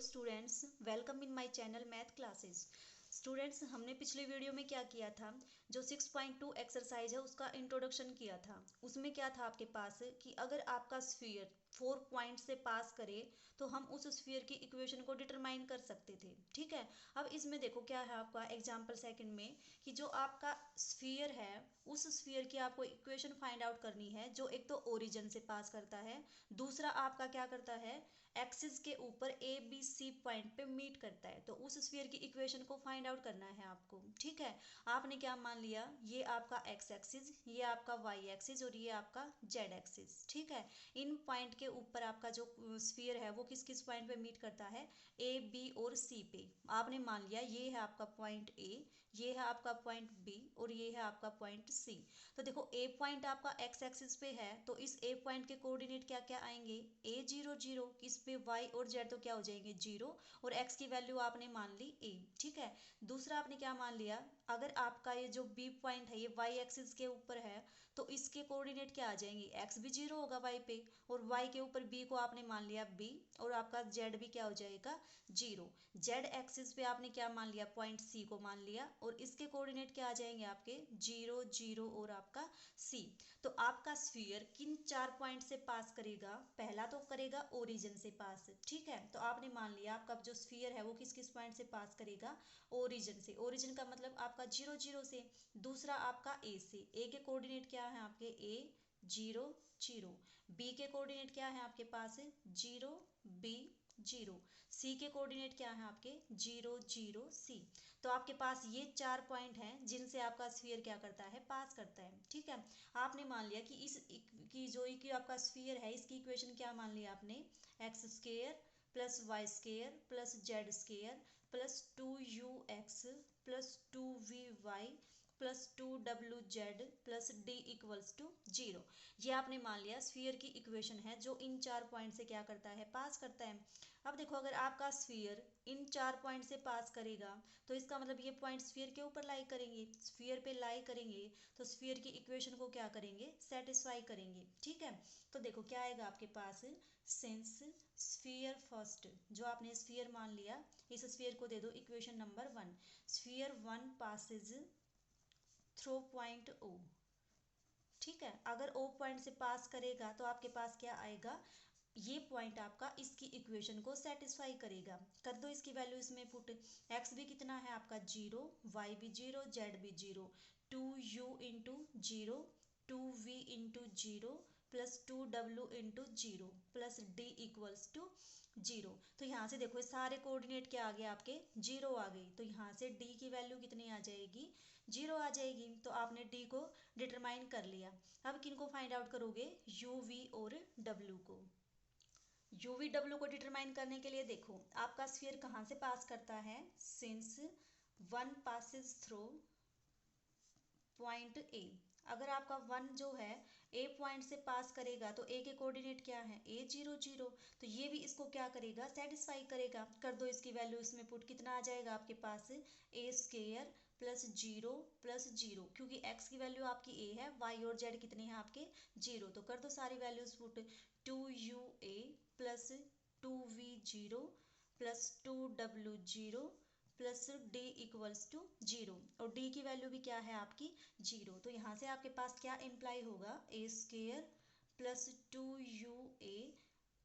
Students, welcome in my channel math classes. Students, हमने पिछले video में क्या किया था, जो 6.2 एक्सरसाइज है उसका इंट्रोडक्शन किया था। उसमें क्या था आपके पास कि अगर आपका स्फीयर 4 पॉइंट से पास करे तो हम उस स्फीयर की इक्वेशन को डिटरमाइन कर सकते थे। ठीक है, अब इसमें देखो क्या है आपका एग्जाम्पल सेकंड में कि जो आपका स्फीयर है उस स्फीयर की आपको इक्वेशन फाइंड आउट करनी है, जो एक तो ओरिजिन से पास करता है, दूसरा आपका क्या करता है, एक्सिस के ऊपर ए बी सी पॉइंट पे मीट करता है। तो उस स्फीयर की इक्वेशन को फाइंड आउट करना है आपको। ठीक है, आपने क्या मान लिया, ये आपका एक्स एक्सिस, ये आपका वाई एक्सिस और ये आपका जेड एक्सिस। ठीक है, इन पॉइंट के ऊपर आपका जो स्फीयर है वो किस किस पॉइंट पे मीट करता है, ए बी और सी पे। आपने मान लिया ये है आपका पॉइंट ए, ये है आपका पॉइंट बी और ये है आपका पॉइंट सी। तो देखो ए पॉइंट आपका एक्स एक्सिस पे है, तो इस ए पॉइंट के कोऑर्डिनेट क्या क्या आएंगे, ए जीरो जीरो, इस पे वाई और जेड तो क्या हो जाएंगे, जीरो, और एक्स की वैल्यू आपने मान ली ए। ठीक है, दूसरा आपने क्या मान लिया, अगर आपका ये जो बी पॉइंट है ये वाई एक्सिस के ऊपर है तो इसके कोऑर्डिनेट क्या आ जाएंगे, एक्स भी जीरो होगा वाई पे, और वाई के ऊपर बी को आपने मान लिया बी, और आपका जेड भी क्या हो जाएगा, जीरो। जेड एक्सिस पे आपने क्या मान लिया, पॉइंट सी को मान लिया, और इसके कोऑर्डिनेट क्या आ जाएंगे आपके, जीरो जीरो और आपका सी। तो आपका स्फीयर किन 4 पॉइंट से पास करेगा, पहला तो करेगा ओरिजिन से पास। ठीक है, तो आपने मान लिया आपका जो स्फीयर है वो किस किस पॉइंट से पास करेगा, ओरिजिन से। ओरिजिन का मतलब आपका जीरो जीरो से। दूसरा आपका ए से, ए के कोऑर्डिनेट क्या है आपके, ए जीरो जीरो। बी के कोऑर्डिनेट क्या है आपके पास, जीरो बी जीरो। सी के कोऑर्डिनेट क्या है आपके, जीरो जीरो सी। तो आपके पास ये 4 पॉइंट हैं जिनसे आपका स्फीयर क्या करता है, पास करता है। ठीक है, आपने मान लिया कि की जो की आपका स्फीयर है इसकी इक्वेशन क्या मान लिया आपने, X square plus Y square plus Z square plus 2 u x plus 2 v y plus 2 w z plus d equals to zero. ये आपने मान लिया स्फीयर की इक्वेशन है जो इन 4 पॉइंट से क्या करता है, पास करता है। अब देखो अगर आपका स्फीयर इन 4 पॉइंट से पास करेगा तो इसका मतलब ये पॉइंट स्फीयर के ऊपर लाई करेंगे, स्फीयर पे लाई करेंगे तो स्फीयर की इक्वेशन को क्या करेंगे, सेटिस्फाई करेंगे। ठीक है, तो देखो क्या आएगा आपके पास, सिंस स्फीयर फर्स्ट, जो आपने स्फीयर मान लिया इस स्फीयर को दे दो equation number 1, sphere 1 passes through point O. ठीक है, अगर ओ पॉइंट से पास करेगा तो आपके पास क्या आएगा, ये पॉइंट आपका इसकी इक्वेशन को सेटिस्फाई करेगा। कर दो इसकी वैल्यू इसमें पुट, एक्स भी कितना है आपका जीरो, वाई भी जीरो, जेड भी zero, 2u into zero, 2v into zero plus 2w into zero plus d equals to zero. तो यहाँ से देखो सारे कोऑर्डिनेट क्या आ गए आपके, जीरो आ गई, तो यहाँ से d की वैल्यू कितनी आ जाएगी, जीरो आ जाएगी। तो आपने d को डिटरमाइन कर लिया। अब किन को फाइंड आउट करोगे, u v और w को। u v w को डिटरमाइन करने के लिए देखो आपका स्फीयर कहाँ से पास करता है, since 1 passes through point A. अगर आपका 1 जो है ए पॉइंट से पास करेगा तो ए के कोऑर्डिनेट क्या है, ए जीरो जीरो, तो ये भी इसको क्या करेगा, सेटिस्फाई करेगा। कर दो इसकी वैल्यू इसमें पुट, कितना आ जाएगा आपके पास, A square plus zero plus zero, क्योंकि एक्स की वैल्यू आपकी ए है, वाई और जेड कितने हैं आपके, जीरो। तो कर दो सारी values put, 2u a plus 2v zero plus 2w zero plus D equals to zero, और डी की वैल्यू भी क्या है आपकी, जीरो। तो यहाँ से आपके पास क्या इम्प्लाई होगा, A square plus 2u a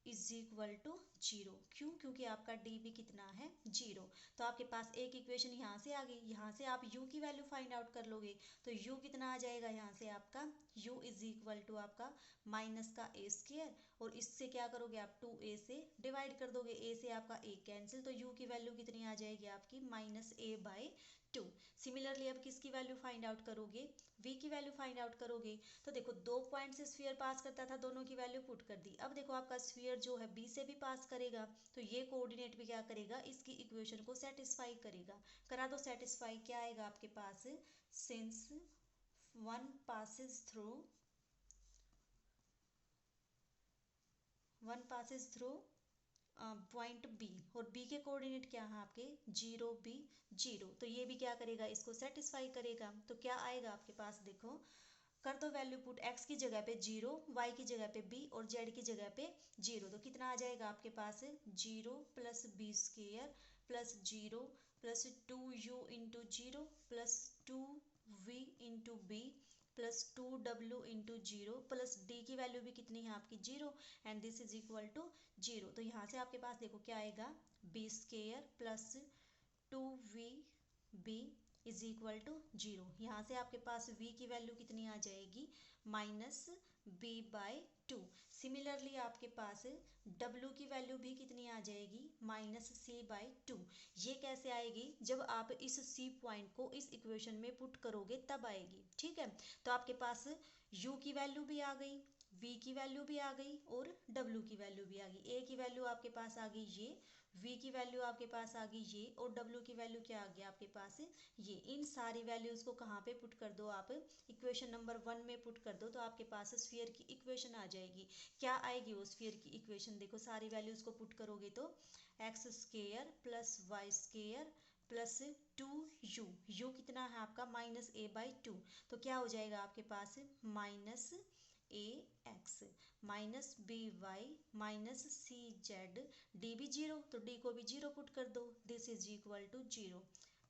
is equal to zero. क्यों, क्योंकि आपका डी भी कितना है, जीरो। तो आपके पास एक इक्वेशन यहाँ से आ गई, यहाँ से आप u की वैल्यू फाइंड आउट कर लोगे तो u कितना आ जाएगा, यहाँ से आपका u इज इक्वल टू आपका माइनस का ए स्क्वेयर, और इससे क्या करोगे आप 2a से डिवाइड कर दोगे, a से आपका a कैंसिल, तो u की वैल्यू कितनी आ जाएगी आपकी, माइनस a बाई 2। सिमिलरली अब किसकी वैल्यू फाइंड आउट करोगे, v की वैल्यू फाइंड आउट करोगे। तो देखो 2 पॉइंट से स्फीयर पास करता था, दोनों की वैल्यू पुट कर दी। अब देखो आपका स्फीयर जो है b से भी पास करेगा तो ये कोऑर्डिनेट भी क्या करेगा, इसकी इक्वेशन को सेटिस्फाई करेगा। करा दो सेटिस्फाई, क्या आएगा आपके पास, since 1 passes through point B, और बी के कोऑर्डिनेट क्या है आपके, जीरो बी जीरो, तो ये भी क्या करेगा, इसको सेटिस्फाई करेगा। तो क्या आएगा आपके पास, देखो कर दो वैल्यू पुट, x की जगह पे 0, y की जगह पे b और z की जगह पे 0। तो कितना आ जाएगा आपके पास 0 plus B square plus 0 plus 2u into 0 plus 2v into B plus 2w into 0 plus D की वैल्यू भी कितनी है आपकी 0 and this is equal to 0। तो यहाँ से आपके पास देखो क्या आएगा B square plus 2v is equal to 0। यहाँ से आपके पास v की वैल्यू कितनी आ जाएगी -b/2। सिमिलरली आपके पास w की वैल्यू भी कितनी आ जाएगी -c/2। ये कैसे आएगी, जब आप इस c पॉइंट को इस इक्वेशन में पुट करोगे तब आएगी। ठीक है, तो आपके पास u की वैल्यू भी आ गई, v की वैल्यू भी आ गई और w की वैल्यू भी आ गई। a की वैल्यू आपके पास आ गई ये, v की वैल्यू आपके पास आ गई ये और w की वैल्यू क्या आ गया आपके पास ये। इन सारी वैल्यूज को कहाँ पे पुट कर दो आप, इक्वेशन नंबर 1 में पुट कर दो तो आपके पास स्फीयर की इक्वेशन आ जाएगी। क्या आएगी वो स्फीयर की इक्वेशन, देखो सारी वैल्यूज को पुट करोगे तो X square plus Y square plus 2u कितना है आपका -a/2। तो क्या हो जाएगा आपके पास -ax minus B Y minus C Z, D भी 0 तो डी को भी 0 पुट कर दो, दिस इज इक्वल टू 0।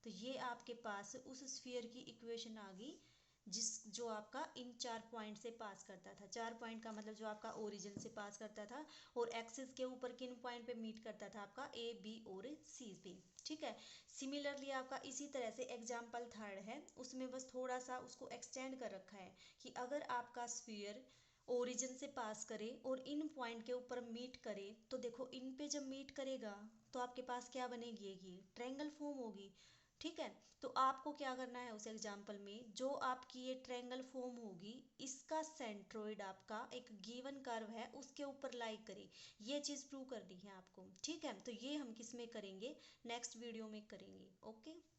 तो ये आपके पास उस स्फीयर की इक्वेशन आ गई जो आपका इन 4 पॉइंट से पास करता था। 4 पॉइंट का मतलब जो आपका ओरिजिन से पास करता था और एक्सिस के ऊपर किन पॉइंट पे मीट करता था आपका ए बी और सी पे। ठीक है, सिमिलरली आपका इसी तरह से एग्जाम्पल 3 है, उसमें बस थोड़ा सा उसको एक्सटेंड कर रखा है कि अगर आपका स्फीयर ओरिजिन से पास करे और इन पॉइंट के ऊपर मीट करे तो देखो इन पे जब मीट करेगा तो आपके पास क्या बनेगी, ये ट्रायंगल फॉर्म होगी। ठीक है, तो आपको क्या करना है उस एग्जाम्पल में, जो आपकी ये ट्रायंगल फॉर्म होगी इसका सेंट्रोइड आपका एक गिवन कर्व है उसके ऊपर लाई करे, ये चीज़ प्रूव करनी है आपको। ठीक है, तो ये हम किस में करेंगे, नेक्स्ट वीडियो में करेंगे। ओके।